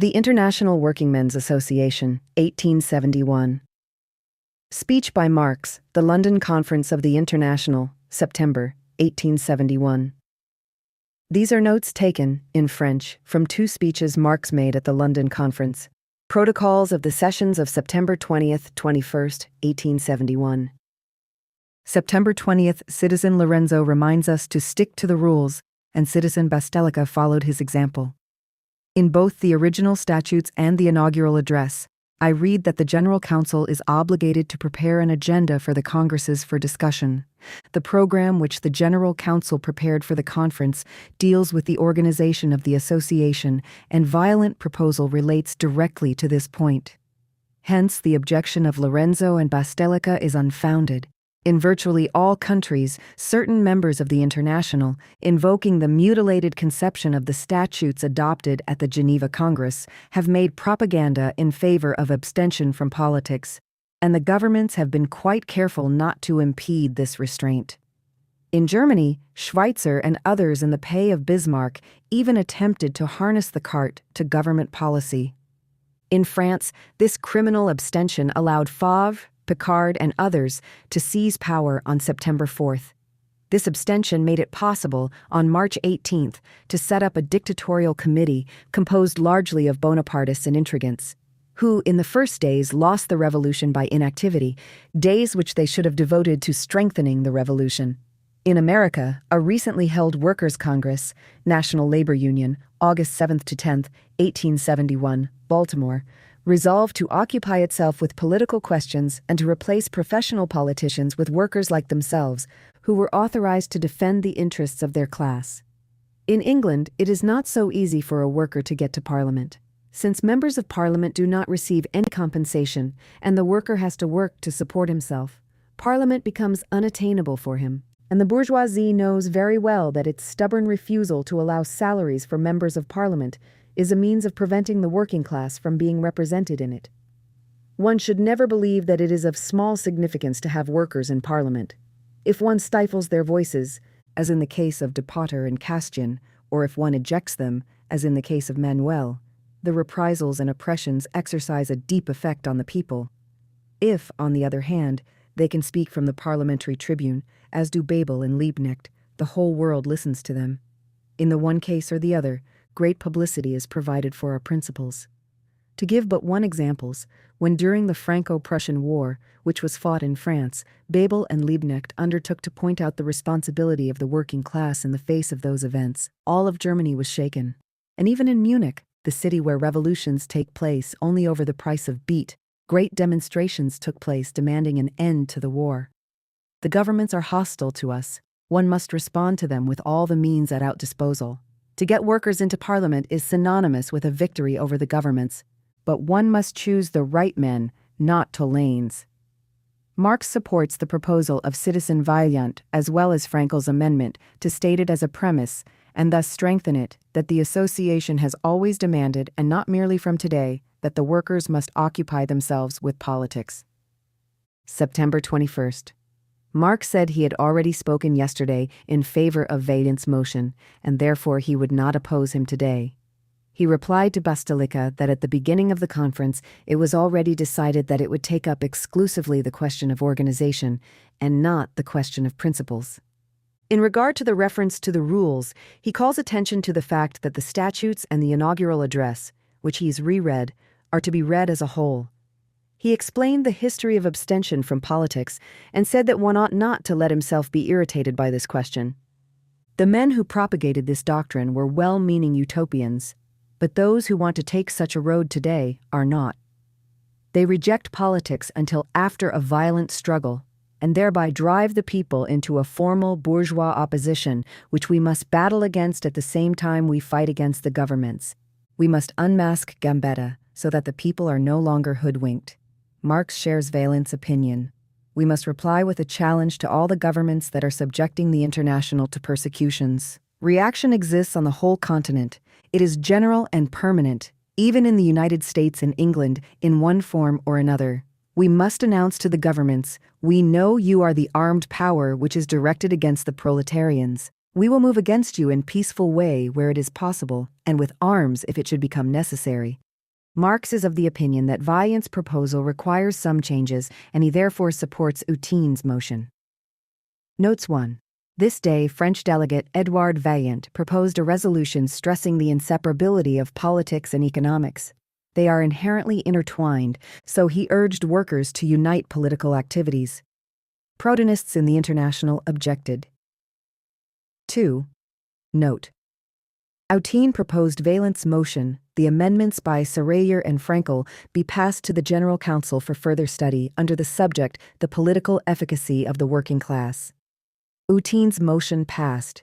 The International Workingmen's Association, 1871. Speech by Marx, The London Conference of the International, September, 1871. These are notes taken, in French, from two speeches Marx made at the London Conference. Protocols of the Sessions of September 20th, 21st, 1871. September 20th, Citizen Lorenzo reminds us to stick to the rules, and Citizen Bastelica followed his example. In both the original statutes and the inaugural address, I read that the General Council is obligated to prepare an agenda for the Congresses for discussion. The program which the General Council prepared for the conference deals with the organization of the association, and violent proposal relates directly to this point. Hence, the objection of Lorenzo and Bastelica is unfounded. In virtually all countries, certain members of the International, invoking the mutilated conception of the statutes adopted at the Geneva Congress, have made propaganda in favor of abstention from politics, and the governments have been quite careful not to impede this restraint. In Germany, Schweitzer and others in the pay of Bismarck even attempted to harness the cart to government policy. In France, this criminal abstention allowed Favre, Picard, and others to seize power on September 4th. This abstention made it possible, on March 18th, to set up a dictatorial committee composed largely of Bonapartists and intrigants, who, in the first days, lost the revolution by inactivity, days which they should have devoted to strengthening the revolution. In America, a recently held Workers' Congress, National Labor Union, August 7th to 10th, 1871, Baltimore, resolved to occupy itself with political questions and to replace professional politicians with workers like themselves, who were authorized to defend the interests of their class. In England, it is not so easy for a worker to get to Parliament, since members of Parliament do not receive any compensation and the worker has to work to support himself. Parliament becomes unattainable for him, and the bourgeoisie knows very well that its stubborn refusal to allow salaries for members of Parliament is a means of preventing the working class from being represented in it. One should never believe that it is of small significance to have workers in Parliament. If one stifles their voices, as in the case of De Potter and Castian, or if one ejects them, as in the case of Manuel, the reprisals and oppressions exercise a deep effect on the people. If, on the other hand, they can speak from the parliamentary tribune, as do Bebel and Liebknecht, the whole world listens to them. In the one case or the other, great publicity is provided for our principles. To give but one example, when during the Franco-Prussian War, which was fought in France, Bebel and Liebknecht undertook to point out the responsibility of the working class in the face of those events, all of Germany was shaken. And even in Munich, the city where revolutions take place only over the price of beet, great demonstrations took place demanding an end to the war. The governments are hostile to us. One must respond to them with all the means at our disposal. To get workers into Parliament is synonymous with a victory over the governments, but one must choose the right men, not Tolanes. Marx supports the proposal of Citizen Vaillant as well as Frankel's amendment to state it as a premise, and thus strengthen it, that the association has always demanded, and not merely from today, that the workers must occupy themselves with politics. September 21st. Marx said he had already spoken yesterday in favor of Vaillant's motion, and therefore he would not oppose him today. He replied to Bastelica that at the beginning of the conference it was already decided that it would take up exclusively the question of organization, and not the question of principles. In regard to the reference to the rules, he calls attention to the fact that the statutes and the inaugural address, which he's reread, are to be read as a whole. He explained the history of abstention from politics and said that one ought not to let himself be irritated by this question. The men who propagated this doctrine were well-meaning utopians, but those who want to take such a road today are not. They reject politics until after a violent struggle, and thereby drive the people into a formal bourgeois opposition which we must battle against at the same time we fight against the governments. We must unmask Gambetta so that the people are no longer hoodwinked. Marx shares Vaillant's opinion. We must reply with a challenge to all the governments that are subjecting the International to persecutions. Reaction exists on the whole continent. It is general and permanent, even in the United States and England, in one form or another. We must announce to the governments, we know you are the armed power which is directed against the proletarians. We will move against you in peaceful way where it is possible, and with arms if it should become necessary. Marx is of the opinion that Vaillant's proposal requires some changes, and he therefore supports Houthine's motion. Notes 1. This day, French delegate Édouard Vaillant proposed a resolution stressing the inseparability of politics and economics. They are inherently intertwined, so he urged workers to unite political activities. Protonists in the International objected. 2. Note. Houtine proposed Vaillant's motion, the amendments by Serraillier and Frankel be passed to the General Council for further study under the subject the political efficacy of the working class. Houtine's motion passed.